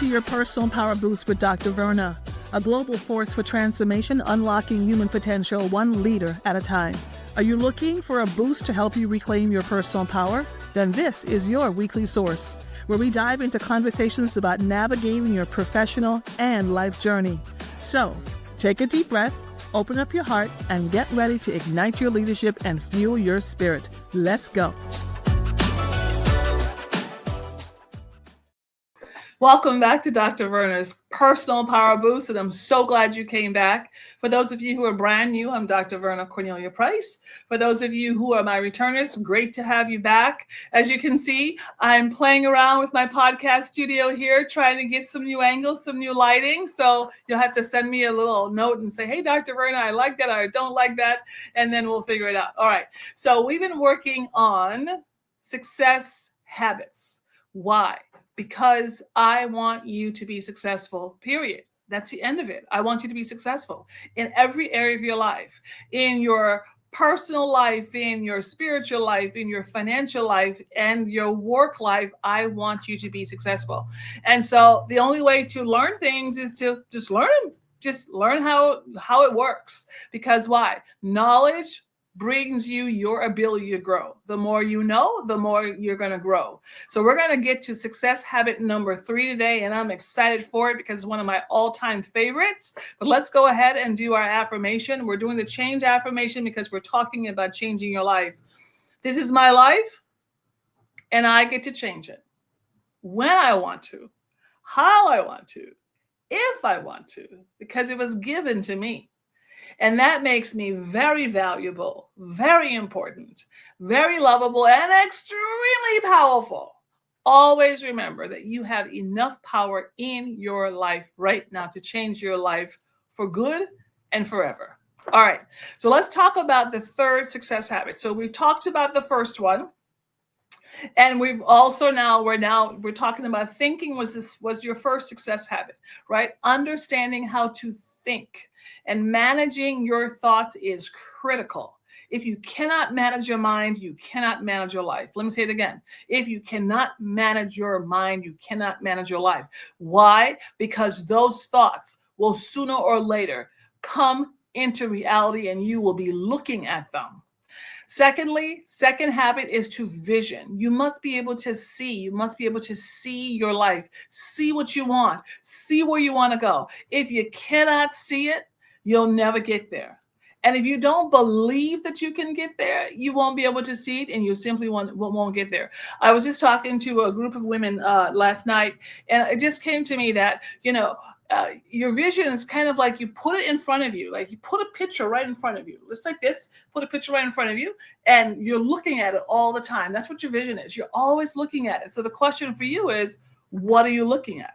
to your Personal Power Boost with Dr. Verna, a global force for transformation, unlocking human potential one leader at a time. Are you looking for a boost to help you reclaim your personal power? Then this is your weekly source, where we dive into conversations about navigating your professional and life journey. So, take a deep breath, open up your heart, and get ready to ignite your leadership and fuel your spirit. Let's go. Welcome back to Dr. Verna's Personal Power Boost, and I'm so glad you came back. For those of you who are brand new, I'm Dr. Verna Cornelia Price. For those of you who are my returners, great to have you back. As you can see, I'm playing around with my podcast studio here, trying to get some new angles, some new lighting. So you'll have to send me a little note and say, hey, Dr. Verna, I like that, or I don't like that, and then we'll figure it out. All right, so we've been working on success habits. Why? Because I want you to be successful, period. That's the end of it. I want you to be successful in every area of your life, in your personal life, in your spiritual life, in your financial life, and your work life. I want you to be successful. And so the only way to learn things is to just learn them. Just learn how it works. Because why? Knowledge brings you your ability to grow. The more you know, the more you're going to grow. So we're going to get to success habit number 3 today, and I'm excited for it because it's one of my all-time favorites. But let's go ahead and do our affirmation. We're doing the change affirmation because we're talking about changing your life. This is my life, and I get to change it when I want to, how I want to, if I want to, because it was given to me. And that makes me very valuable, very important, very lovable, and extremely powerful. Always remember that you have enough power in your life right now to change your life for good and forever. All right, so let's talk about the third success habit. So we talked about the first one. And we've also we're talking about thinking was your first success habit, right? Understanding how to think and managing your thoughts is critical. If you cannot manage your mind, you cannot manage your life. Let me say it again. If you cannot manage your mind, you cannot manage your life. Why? Because those thoughts will sooner or later come into reality and you will be looking at them. Secondly, second habit is to vision. You must be able to see. You must be able to see your life, see what you want, see where you want to go. If you cannot see it, you'll never get there. And if you don't believe that you can get there, you won't be able to see it, and you simply won't get there. I was just talking to a group of women last night, and it just came to me that, your vision is kind of like you put it in front of you, like you put a picture right in front of you. Just like this, put a picture right in front of you, and you're looking at it all the time. That's what your vision is. You're always looking at it. So the question for you is, what are you looking at?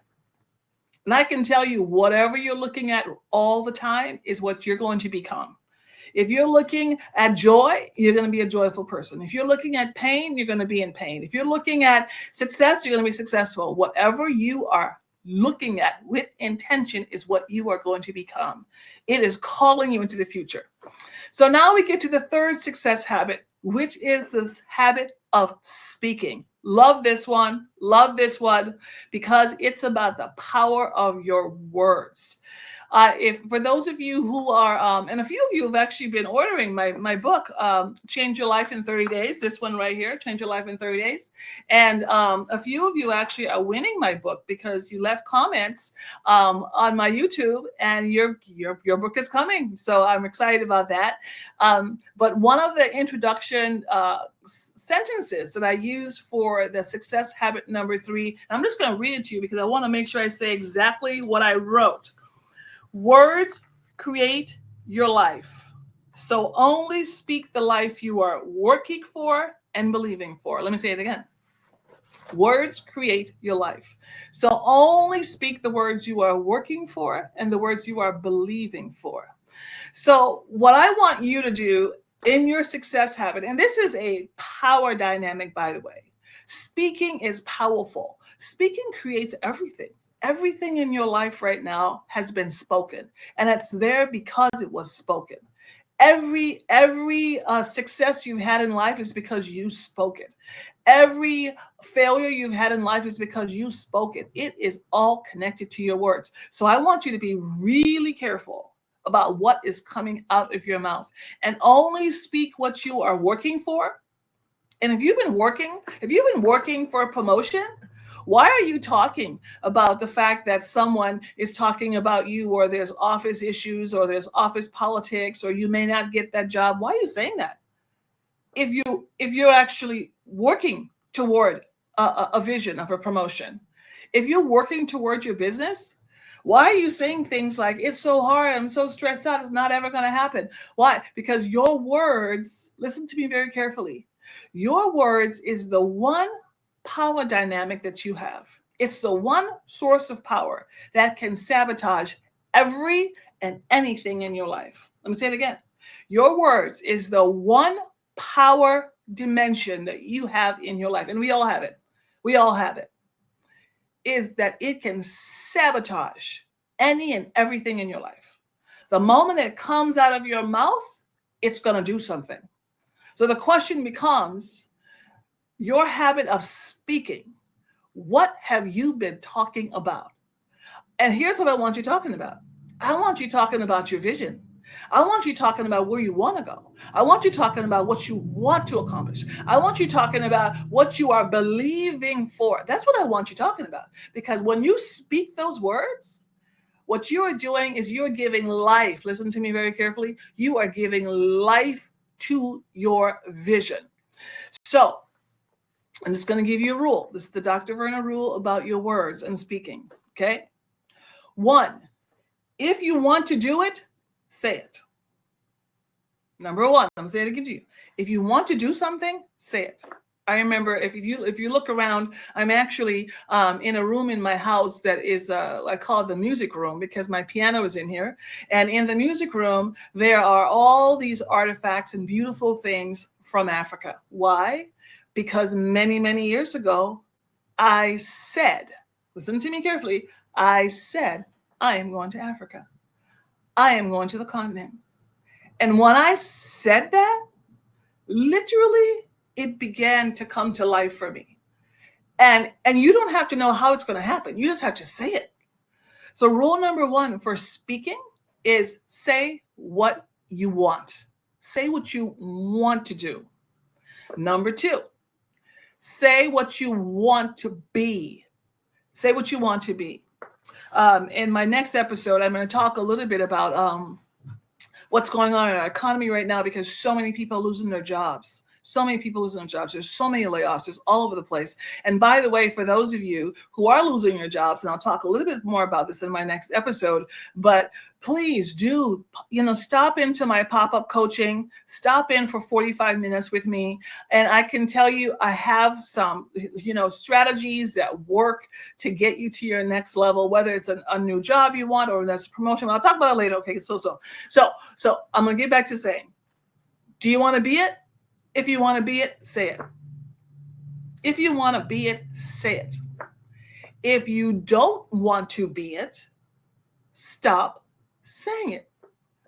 And I can tell you, whatever you're looking at all the time is what you're going to become. If you're looking at joy, you're going to be a joyful person. If you're looking at pain, you're going to be in pain. If you're looking at success, you're going to be successful. Whatever you are looking at with intention is what you are going to become. It is calling you into the future. So now we get to the third success habit, which is this habit of speaking. Love this one, because it's about the power of your words. If for those of you who are, and a few of you have actually been ordering my book, Change Your Life in 30 Days, this one right here, Change Your Life in 30 Days. And a few of you actually are winning my book because you left comments on my YouTube, and your book is coming. So I'm excited about that. But one of the introduction sentences that I used for the success habit number 3, I'm just going to read it to you because I want to make sure I say exactly what I wrote. Words create your life. So only speak the life you are working for and believing for. Let me say it again. Words create your life. So only speak the words you are working for and the words you are believing for. So what I want you to do in your success habit, and this is a power dynamic, by the way. Speaking is powerful. Speaking creates everything. Everything in your life right now has been spoken, and it's there because it was spoken. Every success you've had in life is because you spoke it. Every failure you've had in life is because you spoke it. It is all connected to your words. So I want you to be really careful about what is coming out of your mouth and only speak what you are working for. And if you've been working for a promotion, why are you talking about the fact that someone is talking about you, or there's office issues, or there's office politics, or you may not get that job? Why are you saying that? If you're actually working toward a vision of a promotion, if you're working towards your business, why are you saying things like, it's so hard, I'm so stressed out, it's not ever going to happen? Why? Because your words, listen to me very carefully, your words is the one power dynamic that you have. It's the one source of power that can sabotage every and anything in your life. Let me say it again. Your words is the one power dimension that you have in your life, and we all have it. We all have it. Is that it can sabotage any and everything in your life. The moment it comes out of your mouth, it's going to do something. So the question becomes, your habit of speaking. What have you been talking about? And here's what I want you talking about. I want you talking about your vision. I want you talking about where you want to go. I want you talking about what you want to accomplish. I want you talking about what you are believing for. That's what I want you talking about. Because when you speak those words, what you are doing is you're giving life. Listen to me very carefully. You are giving life to your vision. So I'm just going to give you a rule. This is the Dr. Verna rule about your words and speaking. Okay. 1, if you want to do it, say it. Number 1, I'm going to say it again to you. If you want to do something, say it. I remember if you look around, I'm actually in a room in my house that is, I call it the music room because my piano is in here. And in the music room, there are all these artifacts and beautiful things from Africa. Why? Because many, many years ago, I said, listen to me carefully, I said, I am going to Africa. I am going to the continent. And when I said that, literally, it began to come to life for me. And you don't have to know how it's going to happen. You just have to say it. So rule number 1 for speaking is say what you want. Say what you want to do. Number 2, say what you want to be. Say what you want to be. In my next episode, I'm going to talk a little bit about what's going on in our economy right now, because so many people are losing their jobs. So many people losing their jobs. There's so many layoffs. There's all over the place. And by the way, for those of you who are losing your jobs, and I'll talk a little bit more about this in my next episode, but please do, stop into my pop-up coaching. Stop in for 45 minutes with me. And I can tell you, I have some, strategies that work to get you to your next level, whether it's a new job you want or that's a promotion. I'll talk about that later. Okay, so I'm going to get back to saying, do you want to be it? If you want to be it, say it. If you want to be it, say it. If you don't want to be it, stop saying it.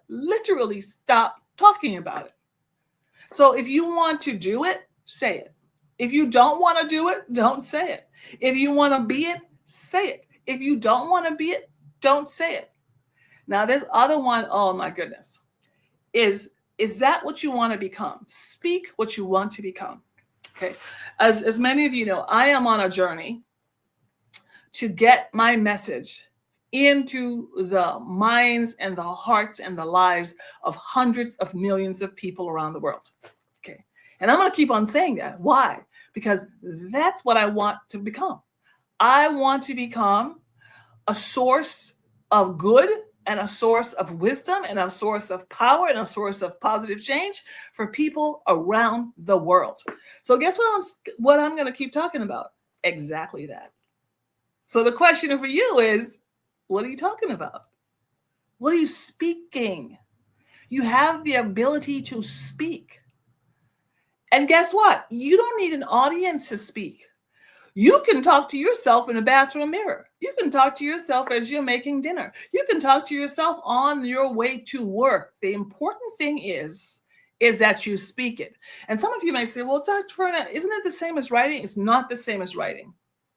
Literally stop talking about it. So if you want to do it, say it. If you don't want to do it, don't say it. If you want to be it, say it. If you don't want to be it, don't say it. Now, this other one, oh my goodness, is that what you want to become? Speak what you want to become. Okay. As many of you know, I am on a journey to get my message into the minds and the hearts and the lives of hundreds of millions of people around the world. Okay. And I'm going to keep on saying that. Why? Because that's what I want to become. I want to become a source of good and a source of wisdom and a source of power and a source of positive change for people around the world. So guess what I'm going to keep talking about? Exactly that. So the question for you is, what are you talking about? What are you speaking? You have the ability to speak. And guess what? You don't need an audience to speak. You can talk to yourself in a bathroom mirror. You can talk to yourself as you're making dinner. You can talk to yourself on your way to work. The important thing is that you speak it. And some of you might say, well, Dr. Verna, isn't it the same as writing? It's not the same as writing.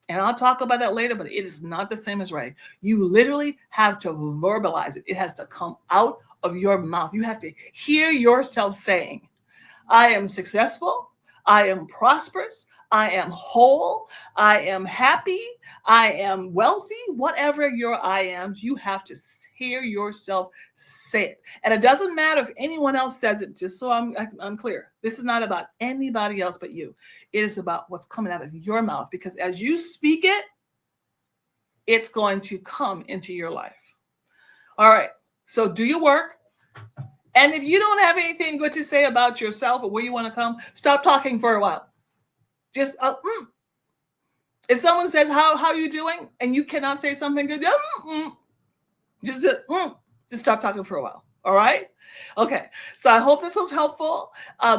And I'll talk about that later, but it is not the same as writing. You literally have to verbalize it. It has to come out of your mouth. You have to hear yourself saying, I am successful. I am prosperous. I am whole. I am happy. I am wealthy. Whatever your I am, you have to hear yourself say it. And it doesn't matter if anyone else says it, just so I'm clear. This is not about anybody else but you. It is about what's coming out of your mouth, because as you speak it, it's going to come into your life. All right. So do your work. And if you don't have anything good to say about yourself or where you want to come, stop talking for a while. Just, if someone says, how you doing? And you cannot say something good, just stop talking for a while. All right. Okay. So I hope this was helpful.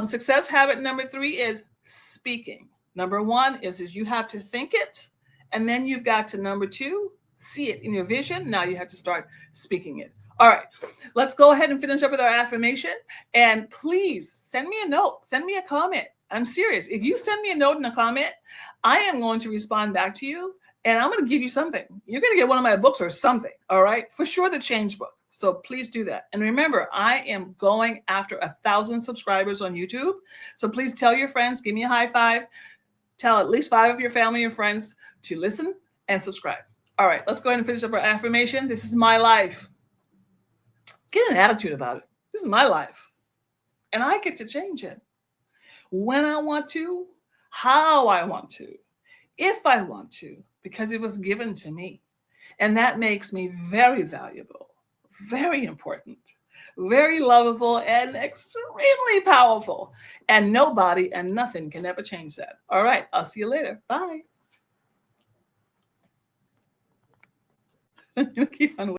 Success habit number 3 is speaking. Number 1 is you have to think it. And then you've got to, number 2, see it in your vision. Now you have to start speaking it. All right, let's go ahead and finish up with our affirmation. And please send me a note, send me a comment. I'm serious. If you send me a note and a comment, I am going to respond back to you, and I'm going to give you something. You're going to get one of my books or something. All right, for sure, the Change book. So please do that. And remember, I am going after 1,000 subscribers on YouTube. So please tell your friends, give me a high five. Tell at least 5 of your family and friends to listen and subscribe. All right, let's go ahead and finish up our affirmation. This is my life. Get an attitude about it. This is my life. And I get to change it. When I want to, how I want to, if I want to, because it was given to me. And that makes me very valuable, very important, very lovable, and extremely powerful. And nobody and nothing can ever change that. All right, I'll see you later. Bye. Keep on.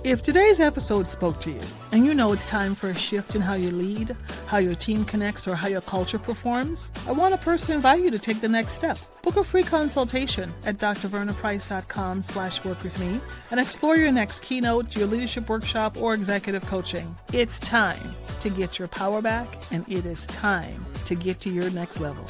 If today's episode spoke to you, and you know it's time for a shift in how you lead, how your team connects, or how your culture performs, I want to personally invite you to take the next step. Book a free consultation at drvernaprice.com/work-with-me and explore your next keynote, your leadership workshop, or executive coaching. It's time to get your power back, and it is time to get to your next level.